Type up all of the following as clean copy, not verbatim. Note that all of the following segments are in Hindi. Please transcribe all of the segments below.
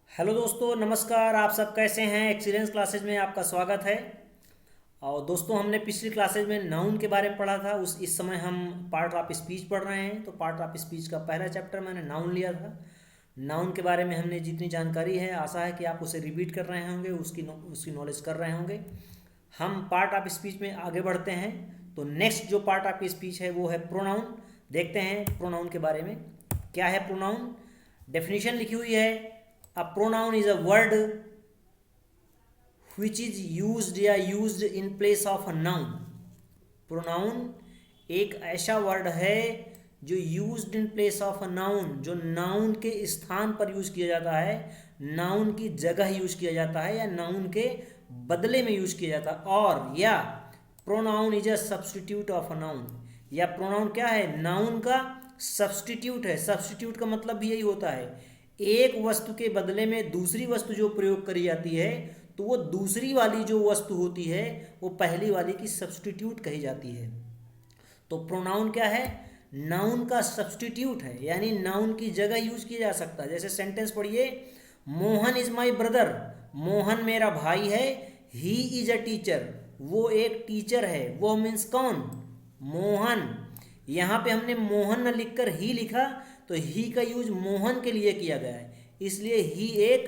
हेलो दोस्तों, नमस्कार। आप सब कैसे हैं? एक्सीलेंस क्लासेज में आपका स्वागत है। और दोस्तों, हमने पिछली क्लासेज में नाउन के बारे में पढ़ा था। इस समय हम पार्ट ऑफ स्पीच पढ़ रहे हैं। तो पार्ट ऑफ स्पीच का पहला चैप्टर मैंने नाउन लिया था। नाउन के बारे में हमने जितनी जानकारी है, आशा है कि आप उसे रिपीट कर रहे होंगे, उसकी नॉलेज कर रहे होंगे। हम पार्ट ऑफ स्पीच में आगे बढ़ते हैं। तो नेक्स्ट जो पार्ट ऑफ स्पीच है वो है प्रोनाउन। देखते हैं प्रोनाउन के बारे में। क्या है प्रोनाउन? डेफिनेशन लिखी हुई है। A pronoun is a word which is used in place of a noun. Pronoun एक ऐसा वर्ड है जो used in place of a noun, जो नाउन के स्थान पर यूज किया जाता है, नाउन की जगह यूज किया जाता है, या नाउन के बदले में यूज किया जाता है। और या pronoun is a substitute of a noun, या प्रोनाउन क्या है? नाउन का सब्स्टिट्यूट है। सब्स्टिट्यूट का मतलब भी यही होता है, एक वस्तु के बदले में दूसरी वस्तु जो प्रयोग करी जाती है, तो वो दूसरी वाली जो वस्तु होती है वो पहली वाली की सब्स्टिट्यूट कही जाती है। तो प्रोनाउन क्या है? नाउन का सब्स्टिट्यूट है, यानी नाउन की जगह यूज किया जा सकता है। जैसे सेंटेंस पढ़िए, Mohan is my brother. Mohan मेरा भाई है। He is a teacher. वो एक टीचर है। वो मीन्स कौन? मोहन। यहाँ पे हमने मोहन न लिखकर ही लिखा, तो ही का यूज मोहन के लिए किया गया है, इसलिए ही एक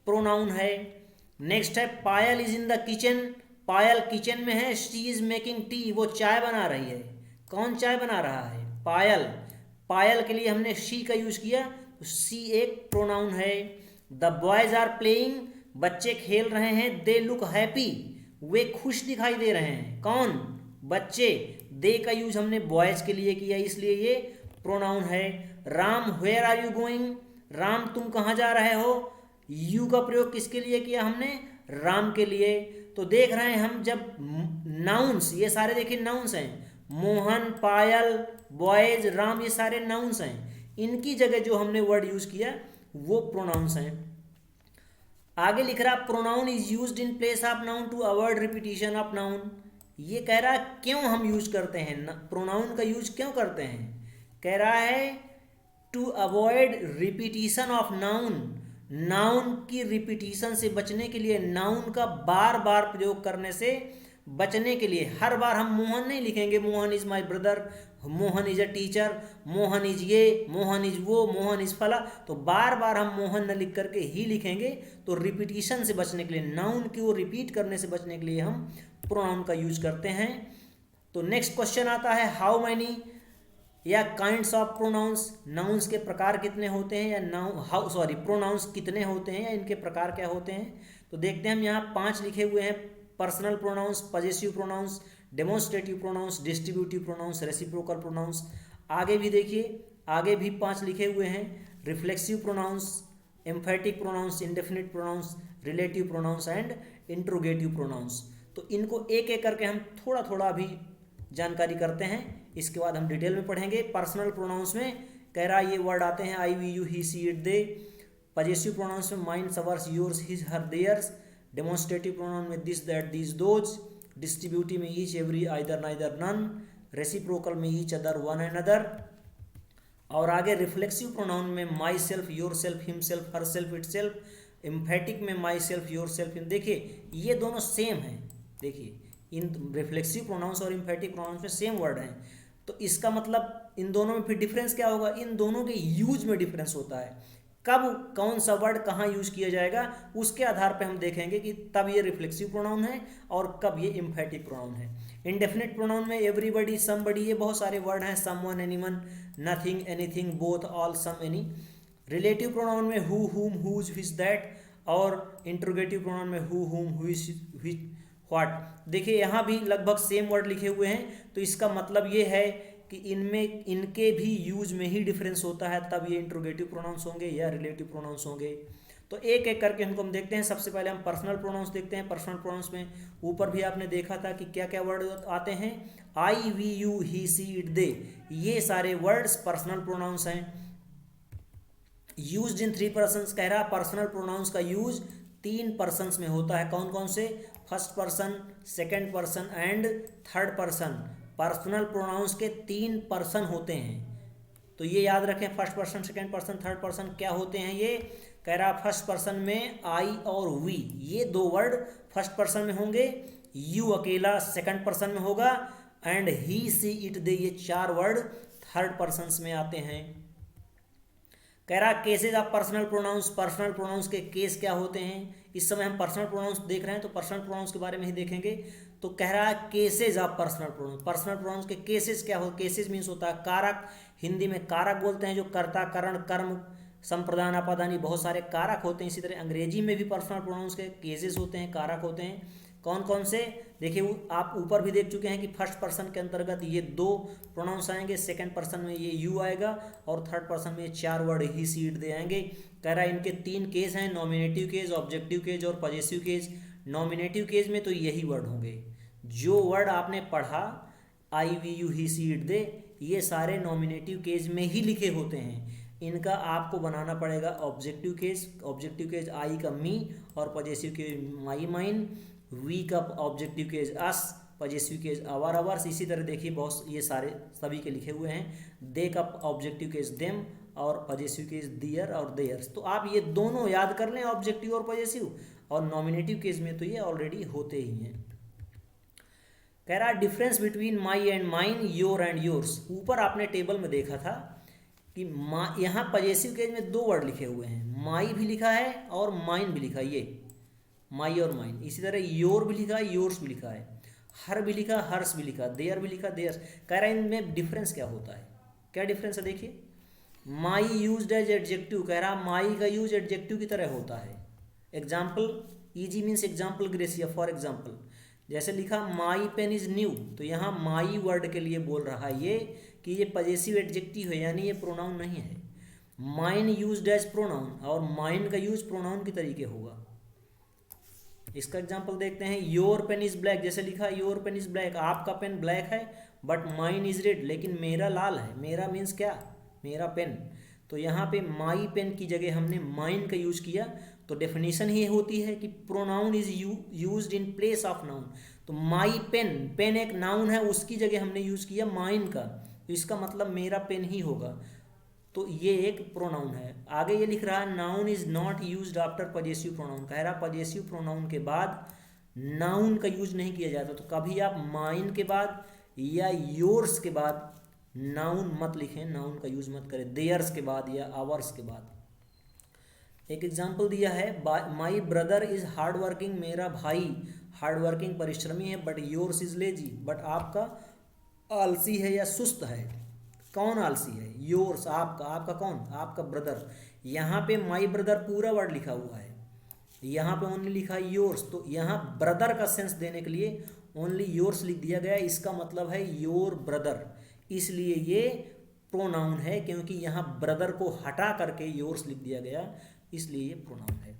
प्रोनाउन है। नेक्स्ट है Payal is in the kitchen. Payal kitchen में है। She is making tea. वो चाय बना रही है। कौन चाय बना रहा है? पायल। पायल के लिए हमने शी का यूज किया, तो शी एक प्रोनाउन है। The boys are playing. बच्चे खेल रहे हैं। They look happy. वे खुश दिखाई दे रहे हैं। कौन? बच्चे। दे का यूज हमने बॉयज के लिए किया, इसलिए ये प्रोनाउन है। Ram where are you going. Ram तुम कहाँ जा रहे हो? यू का प्रयोग किसके लिए किया हमने? राम के लिए। तो देख रहे हैं हम, जब नाउन्स, ये सारे देखिए नाउन्स हैं, मोहन, पायल, बॉयज, राम, ये सारे नाउन्स हैं। इनकी जगह जो हमने वर्ड यूज किया वो प्रोनाउंस हैं। आगे लिख रहा pronoun is used in place of noun to avoid repetition of noun. ये कह रहा है क्यों हम यूज करते हैं प्रोनाउन का यूज क्यों करते हैं। कह रहा है to avoid repetition of noun. Noun की रिपीटिशन से बचने के लिए, नाउन का बार बार प्रयोग करने से बचने के लिए। हर बार हम मोहन नहीं लिखेंगे, Mohan is my brother, Mohan is a teacher, Mohan is ये, मोहन इज वो, मोहन इज फला। तो बार बार हम मोहन न लिख करके ही लिखेंगे। तो रिपीटिशन से बचने के लिए, नाउन की वो रिपीट करने से बचने के लिए हम प्रोनाउन का यूज करते हैं। तो नेक्स्ट क्वेश्चन आता है, हाउ मैनी या काइंड्स ऑफ प्रोनाउंस। नाउन्स के प्रकार कितने होते हैं, या प्रोनाउंस कितने होते हैं, या इनके प्रकार क्या होते हैं। तो देखते हैं हम, यहाँ 5 लिखे हुए हैं। Personal pronouns, possessive pronouns, demonstrative pronouns, distributive pronouns, reciprocal pronouns. आगे भी देखिए, आगे भी 5 लिखे हुए हैं। Reflexive pronouns, emphatic pronouns, indefinite pronouns, relative pronouns and interrogative pronouns. तो इनको एक एक करके हम थोड़ा थोड़ा अभी जानकारी करते हैं, इसके बाद हम डिटेल में पढ़ेंगे। पर्सनल प्रोनाउंस में कह रहा है ये वर्ड आते हैं, I, we, you, he, she, it, they. Possessive pronouns में mine, ours, yours, his, her, theirs. Demonstrative pronoun में this, that, these, those. Distributive में each, every, either, neither, none. Reciprocal में each, other, one and other. और आगे रिफ्लेक्सिव प्रोनाउन में myself, yourself, himself, herself, itself. Emphatic में myself, yourself, him. देखिए ये दोनों सेम हैं। देखिए इन रिफ्लेक्सिव प्रोनाउंस और इम्फेटिक प्रोनाउंस में सेम वर्ड हैं। तो इसका मतलब इन दोनों में फिर डिफरेंस क्या होगा? इन दोनों के यूज में डिफरेंस होता है। कब कौन सा वर्ड कहाँ यूज किया जाएगा, उसके आधार पर हम देखेंगे कि तब ये रिफ्लेक्सिव प्रोनाउन है और कब ये इम्फेटिक प्रोनाउन है। इंडेफिनिट प्रोनाउन में एवरीबडी, समबडी, ये बहुत सारे वर्ड हैं। Someone, anyone, nothing, anything, both, all, some, any. Relative pronoun में who, whom, whose, his, that. और इंट्रोगेटिव प्रोनाउन में who, whom, whose, which, what. देखिए यहाँ भी लगभग सेम वर्ड लिखे हुए हैं। तो इसका मतलब ये है कि इनमें, इनके भी यूज में ही डिफरेंस होता है, तब ये इंट्रोगेटिव प्रोनाउंस होंगे या रिलेटिव प्रोनाउंस होंगे। तो एक एक करके इनको हम देखते हैं। सबसे पहले हम पर्सनल प्रोनाउंस देखते हैं। पर्सनल प्रोनाउंस में ऊपर भी आपने देखा था कि क्या क्या वर्ड आते हैं। I, we, you, he, she, it, they, ये सारे वर्ड्स पर्सनल प्रोनाउंस हैं। यूज्ड इन 3 पर्सन्स कह रहा, पर्सनल प्रोनाउंस का यूज 3 पर्सन्स में होता है। कौन कौन से? First person, second person and third person. Personal pronouns के 3 पर्सन होते हैं। तो ये याद रखें, first person, second person, third person क्या होते हैं ये। कह रहा फर्स्ट पर्सन में आई और वी, ये दो वर्ड फर्स्ट पर्सन में होंगे, यू अकेला सेकंड पर्सन में होगा, and he she it they, ये चार वर्ड थर्ड पर्सन में आते हैं। कह रहा cases of personal pronouns, personal pronouns के केस क्या होते हैं। इस समय हम पर्सनल प्रोनाउंस देख रहे हैं तो पर्सनल प्रोनाउंस के बारे में ही देखेंगे। तो कह रहा है cases of personal pronouns, personal pronouns के केसेस क्या हो। केसेज मीन्स होता है कारक, हिंदी में कारक बोलते हैं जो कर्ता, करण, कर्म, संप्रदान, अपादानी, बहुत सारे कारक होते हैं। इसी तरह अंग्रेजी में भी पर्सनल प्रोनाउंस के केसेस होते हैं, कारक होते हैं। कौन कौन से देखिए, आप ऊपर भी देख चुके हैं कि फर्स्ट पर्सन के अंतर्गत ये दो प्रोनाउंस आएंगे, सेकंड पर्सन में ये यू आएगा, और थर्ड पर्सन में ये चार वर्ड ही सी इट दे आएंगे। कह रहा है इनके तीन केस हैं, नॉमिनेटिव केस, ऑब्जेक्टिव केस और पजेसिव केस। नॉमिनेटिव केस में तो यही वर्ड होंगे, जो वर्ड आपने पढ़ा I we you he she it they, ये सारे नॉमिनेटिव केस में ही लिखे होते हैं। इनका आपको बनाना पड़ेगा objective case. Objective case I का मी, और possessive case my, mine. We का objective case us, possessive case our, ours. इसी तरह देखिए बहुत ये सारे सभी के लिखे हुए हैं। दे का ऑब्जेक्टिव केस देम, और पजेसिव केस दियर और देयर्स। तो आप ये दोनों याद कर लें, ऑब्जेक्टिव और पजेसिव। और नॉमिनेटिव केस में तो ये ऑलरेडी होते ही हैं। कह रहा difference between my and mine, your and yours. ऊपर आपने टेबल में देखा था कि यहाँ पजेसिव केस में दो वर्ड लिखे हुए हैं, माई भी लिखा है और माइन भी लिखा है, ये माई और माइन। इसी तरह योर भी लिखा है, योर्स भी लिखा है, हर भी लिखा, हर्स भी लिखा, देयर भी लिखा, देयर्स। कह रहा है इनमें डिफरेंस क्या होता है। क्या डिफरेंस है देखिए, माई यूज्ड एज एडजेक्टिव, कह रहा माई का यूज एडजेक्टिव की तरह होता है। Example, easy means example gratia, for example जैसे लिखा माई पेन इज न्यू, तो यहाँ माई वर्ड के लिए बोल रहा है ये कि ये पजेसिव एडजेक्टिव है, यानी ये प्रोनाउन नहीं है। माइन यूज्ड एज प्रोनाउन, और माइन का यूज प्रोनाउन की तरीके होगा। इसका एग्जांपल देखते हैं, योर पेन इज ब्लैक, जैसे लिखा योर पेन इज ब्लैक, आपका पेन ब्लैक है, बट माइन इज रेड, लेकिन मेरा लाल है। मेरा मीन्स क्या, मेरा पेन। तो यहाँ पे माई पेन की जगह हमने माइन का यूज किया, तो डेफिनेशन ही होती है कि pronoun is used in place of noun. तो माई पेन, पेन एक नाउन है, उसकी जगह हमने यूज किया माइन का, तो इसका मतलब मेरा पेन ही होगा। तो ये एक प्रोनाउन है। आगे ये लिख रहा है noun is not used after possessive pronoun, कह रहा पजेसिव प्रोनाउन के बाद नाउन का यूज नहीं किया जाता। तो कभी आप माइन के बाद या योर्स के बाद नाउन मत लिखें, नाउन का यूज मत करें, देयर्स के बाद या आवर्स के बाद। एक एग्जाम्पल दिया है, my brother is hard working, मेरा भाई हार्ड वर्किंग परिश्रमी है, but yours is lazy, but आपका आलसी है या सुस्त है। कौन आलसी है, योर्स, आपका। आपका कौन, आपका ब्रदर। यहाँ पे माई ब्रदर पूरा वर्ड लिखा हुआ है, यहाँ पे ओनली लिखा है योर्स। तो यहाँ ब्रदर का सेंस देने के लिए ओनली योर्स लिख दिया गया, इसका मतलब है योर ब्रदर, इसलिए ये प्रोनाउन है, क्योंकि यहाँ ब्रदर को हटा करके योर्स लिख दिया गया, इसलिए ये प्रोनाउन है।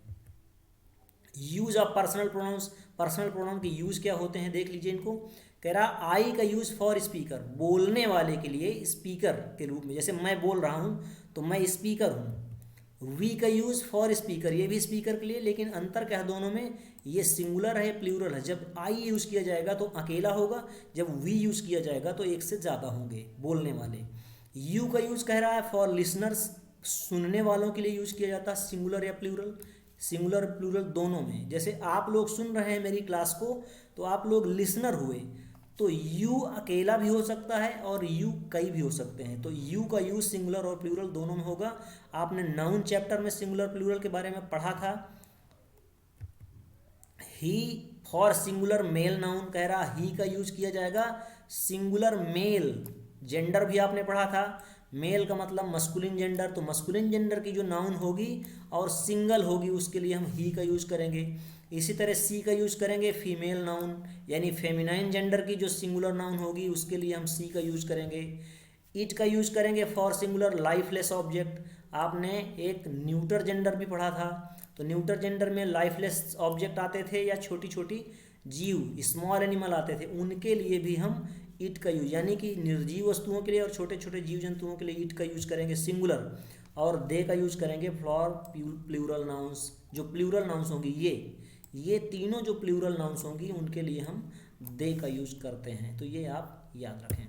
Use of personal pronouns, personal pronoun के यूज क्या होते हैं देख लीजिए इनको। कह रहा आई का यूज फॉर स्पीकर, बोलने वाले के लिए, स्पीकर के रूप में, जैसे मैं बोल रहा हूँ तो मैं स्पीकर हूँ। वी का यूज फॉर स्पीकर, ये भी स्पीकर के लिए, लेकिन अंतर क्या है दोनों में, ये सिंगुलर है, प्लूरल है। जब आई यूज किया जाएगा तो अकेला होगा, जब वी यूज किया जाएगा तो एक से ज़्यादा होंगे बोलने वाले। यू का यूज कह रहा है फॉर लिसनर्स, सुनने वालों के लिए यूज किया जाता है, सिंगुलर या प्लूरल, सिंगुलर प्लूरल दोनों में। जैसे आप लोग सुन रहे हैं मेरी क्लास को, तो आप लोग लिसनर हुए, तो यू अकेला भी हो सकता है और यू कई भी हो सकते हैं। तो यू का यूज सिंगुलर और प्लूरल दोनों में होगा। आपने नाउन चैप्टर में सिंगुलर प्लूरल के बारे में पढ़ा था। ही फॉर सिंगुलर मेल नाउन, कह रहा ही का यूज किया जाएगा सिंगुलर मेल, जेंडर भी आपने पढ़ा था। मेल का मतलब मस्कुलिन जेंडर, तो मस्कुलिन जेंडर की जो नाउन होगी और सिंगल होगी उसके लिए हम ही का यूज करेंगे। इसी तरह सी का यूज करेंगे फीमेल नाउन, यानी फेमिनाइन जेंडर की जो सिंगुलर नाउन होगी उसके लिए हम सी का यूज करेंगे। इट का यूज करेंगे फॉर सिंगुलर लाइफलेस ऑब्जेक्ट। आपने एक न्यूटर जेंडर भी पढ़ा था, तो न्यूटर जेंडर में लाइफलेस ऑब्जेक्ट आते थे या छोटी छोटी जीव, स्मॉल एनिमल आते थे, उनके लिए भी हम इट का यूज, यानी कि निर्जीव वस्तुओं के लिए और छोटे छोटे जीव जंतुओं के लिए इट का यूज करेंगे सिंगुलर, और दे का यूज करेंगे फॉर प्लूरल नाउंस। जो प्लूरल नाउंस होंगी ये तीनों जो प्लूरल नाउंस होंगी उनके लिए हम दे का यूज करते हैं, तो ये आप याद रखें।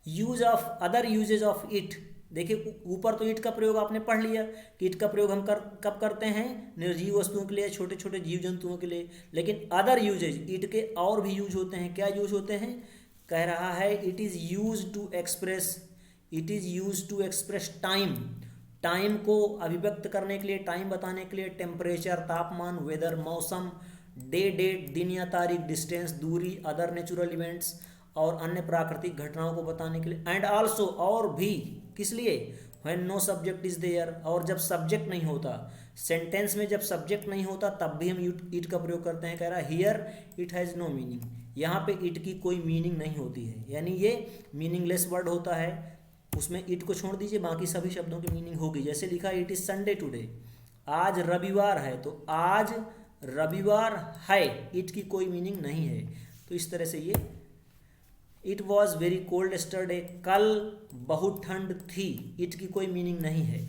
Use of other usages of it, देखिए ऊपर तो ईट का प्रयोग आपने पढ़ लिया कि ईट का प्रयोग हम कब करते हैं, निर्जीव वस्तुओं के लिए, छोटे छोटे जीव जंतुओं के लिए। लेकिन अदर यूजेज ईट के और भी यूज होते हैं। क्या यूज होते हैं, कह रहा है it is use to express time, time को अभिव्यक्त करने के लिए, टाइम बताने के लिए, टेम्परेचर तापमान, वेदर मौसम, डे डेट दिन या तारीख, डिस्टेंस दूरी, अदर नेचुरल इवेंट्स और अन्य प्राकृतिक घटनाओं को बताने के लिए, एंड आल्सो और भी, किस लिए, when no subject is there, और जब सब्जेक्ट नहीं होता, सेंटेंस में जब सब्जेक्ट नहीं होता तब भी हम इट का प्रयोग करते हैं। कह रहा है here it has no meaning, यहाँ पे इट की कोई मीनिंग नहीं होती है, यानी ये मीनिंगलेस वर्ड होता है, उसमें इट को छोड़ दीजिए बाकी सभी शब्दों की मीनिंग होगी। जैसे लिखा इट इज़ संडे टुडे, आज रविवार है, तो आज रविवार है, इट की कोई मीनिंग नहीं है। तो इस तरह से ये it was very cold yesterday, कल बहुत ठंड थी, इट की कोई मीनिंग नहीं है।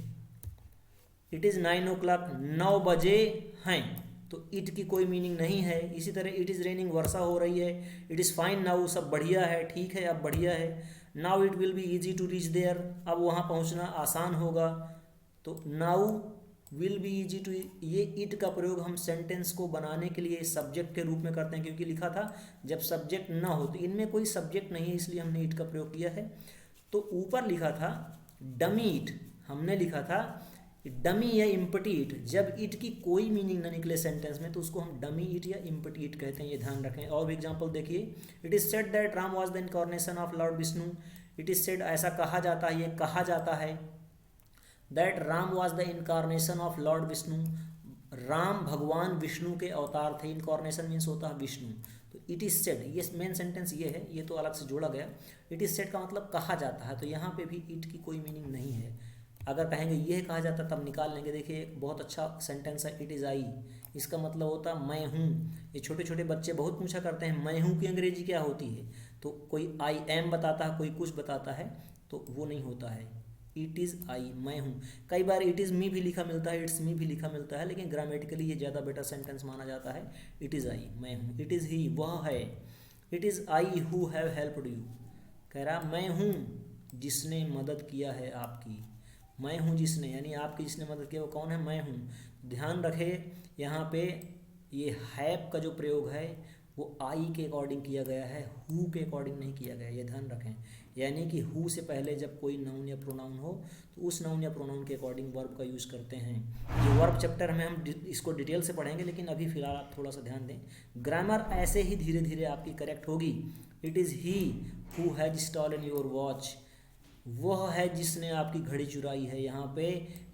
इट इज़ 9 o'clock, 9 बजे हैं, तो इट की कोई मीनिंग नहीं है। इसी तरह इट इज़ रेनिंग, वर्षा हो रही है। इट इज़ फाइन नाउ, सब बढ़िया है, ठीक है अब बढ़िया है। Now it will be easy to reach there, अब वहाँ पहुँचना आसान होगा। तो now will be easy to, ये इट का प्रयोग हम सेंटेंस को बनाने के लिए सब्जेक्ट के रूप में करते हैं, क्योंकि लिखा था जब सब्जेक्ट ना हो, तो इनमें कोई सब्जेक्ट नहीं है इसलिए हमने इट का प्रयोग किया है। तो ऊपर लिखा था डमी इट, हमने लिखा था डमी या इम्पटी इट, जब इट की कोई मीनिंग ना निकले सेंटेंस में तो उसको हम डमी इट या इम्पटी इट कहते हैं, ये ध्यान रखें। और भी एग्जाम्पल देखिए, it is said that Ram was the incarnation of Lord Vishnu, it is said, ऐसा कहा जाता है, ये कहा जाता है, that Ram was the incarnation of Lord Vishnu, Ram भगवान विष्णु के अवतार थे। इनकारनेशन मीन्स होता है विष्णु। तो इट इज़ सेड, ये मेन सेंटेंस ये है, ये तो अलग से जोड़ा गया। इट इज़ सेड का मतलब कहा जाता है, तो यहाँ पे भी इट की कोई मीनिंग नहीं है। अगर कहेंगे ये कहा जाता तब निकाल लेंगे। देखिए एक बहुत अच्छा सेंटेंस है, इट इज़ आई, इसका मतलब होता है मैं हूँ। ये छोटे छोटे बच्चे बहुत पूछा करते हैं मैं हूँ की अंग्रेजी क्या होती है, तो कोई आई एम बताता है, कोई कुछ बताता है, तो वो नहीं होता है। इट इज़ आई, मैं हूँ। कई बार इट इज़ मी भी लिखा मिलता है, इट्स मी भी लिखा मिलता है, लेकिन ग्रामेटिकली ये ज़्यादा बेटर सेंटेंस माना जाता है। इट इज़ आई, मैं हूँ। इट इज़ ही, वह है। It is I who have helped you, कह रहा मैं हूँ जिसने मदद किया है आपकी, मैं हूँ जिसने, यानी आपकी जिसने मदद किया वो कौन है, मैं हूँ। ध्यान रखें यहाँ पे ये हैव का जो प्रयोग है वो आई के अकॉर्डिंग किया गया है, हु के अकॉर्डिंग नहीं किया गया, ये ध्यान रखें। यानी कि हु से पहले जब कोई नाउन या प्रोनाउन हो तो उस नाउन या प्रोनाउन के अकॉर्डिंग वर्ब का यूज़ करते हैं। ये वर्ब चैप्टर में हम इसको डिटेल से पढ़ेंगे, लेकिन अभी फिलहाल आप थोड़ा सा ध्यान दें। ग्रामर ऐसे ही धीरे धीरे आपकी करेक्ट होगी। It is he who has stolen your watch, वह है जिसने आपकी घड़ी चुराई है। यहाँ पे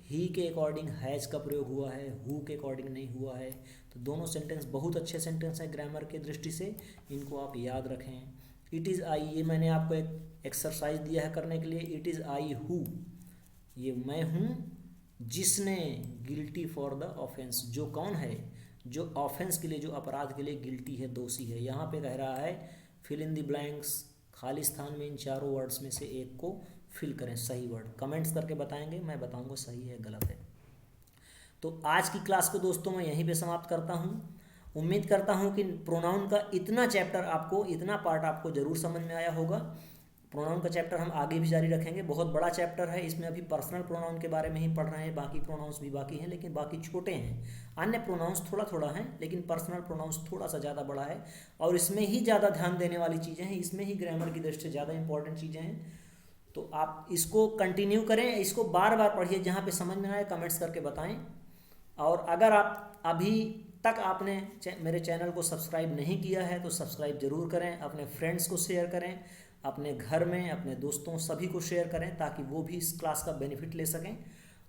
ही के अकॉर्डिंग हैज का प्रयोग हुआ है, हु के अकॉर्डिंग नहीं हुआ है। तो दोनों सेंटेंस बहुत अच्छे सेंटेंस हैं ग्रामर के दृष्टि से, इनको आप याद रखें। इट इज़ आई, ये मैंने आपको एक एक्सरसाइज दिया है करने के लिए। इट इज़ आई हु, ये मैं हूँ जिसने, गिल्टी फॉर द ऑफेंस, जो कौन है, जो ऑफेंस के लिए, जो अपराध के लिए गिल्टी है, दोषी है। यहाँ पे कह रहा है फिल इन द ब्लैंक्स, खाली स्थान में इन चारों वर्ड्स में से एक को फिल करें, सही वर्ड। कमेंट्स करके बताएंगे, मैं बताऊंगा सही है गलत है। तो आज की क्लास को दोस्तों मैं यहीं पे समाप्त करता हूँ। उम्मीद करता हूँ कि प्रोनाउन का इतना चैप्टर आपको, इतना पार्ट आपको ज़रूर समझ में आया होगा। प्रोनाउन का चैप्टर हम आगे भी जारी रखेंगे, बहुत बड़ा चैप्टर है। इसमें अभी पर्सनल प्रोनाउन के बारे में ही पढ़ रहे हैं, बाकी प्रोनाउंस भी बाकी हैं, लेकिन बाकी छोटे हैं। अन्य प्रोनाउंस थोड़ा थोड़ा हैं, लेकिन पर्सनल प्रोनाउंस थोड़ा सा ज़्यादा बड़ा है, और इसमें ही ज़्यादा ध्यान देने वाली चीज़ें हैं, इसमें ही ग्रामर की दृष्टि से ज़्यादा इंपॉर्टेंट चीज़ें हैं। तो आप इसको कंटिन्यू करें, इसको बार बार पढ़िए, जहाँ पे समझ में आए कमेंट्स करके बताएं। और अगर आप अभी तक आपने मेरे चैनल को सब्सक्राइब नहीं किया है तो सब्सक्राइब ज़रूर करें, अपने फ्रेंड्स को शेयर करें, अपने घर में अपने दोस्तों सभी को शेयर करें, ताकि वो भी इस क्लास का बेनिफिट ले सकें।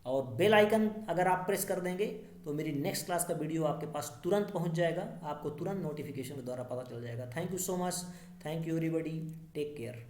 और बेल आइकन अगर आप प्रेस कर देंगे तो मेरी नेक्स्ट क्लास का वीडियो आपके पास तुरंत पहुंच जाएगा, आपको तुरंत नोटिफिकेशन के द्वारा पता चल जाएगा। Thank you so much, thank you everybody, take care.